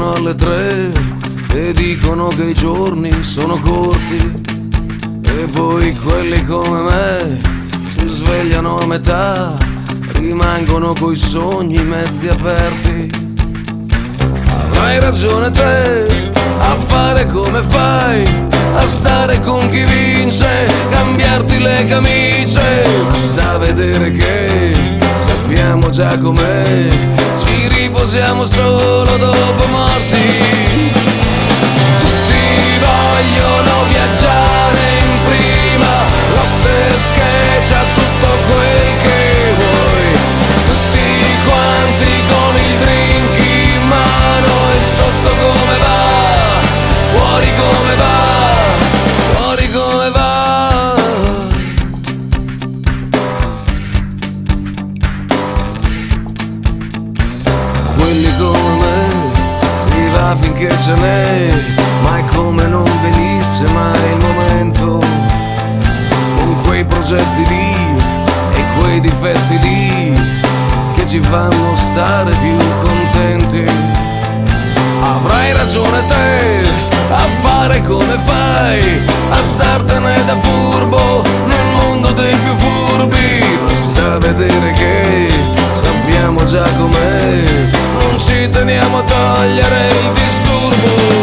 Suonano alle 3 e dicono che i giorni sono corti, e poi quelli come me si svegliano a metà, rimangono coi sogni mezzi aperti. Avrai ragione te a fare come fai, a stare con chi vince, cambiarti le camicie. Basta vedere che sappiamo già com'è, ci riposiamo solo dopo morti. Tutti vogliono viaggiare in prima, rosse scheggia tutto quel che vuoi, tutti quanti con il drink in mano, e sotto come va, fuori come va, fuori come va. Quelli come me si va finché ce n'è, ma è come non venisse mai il momento, con quei progetti lì e quei difetti lì che ci fanno stare più contenti. Avrai ragione te a fare come fai, a startene da furbo nel mondo dei più furbi. Basta vedere che sappiamo già com'è, non ci teniamo a togliere il disturbo.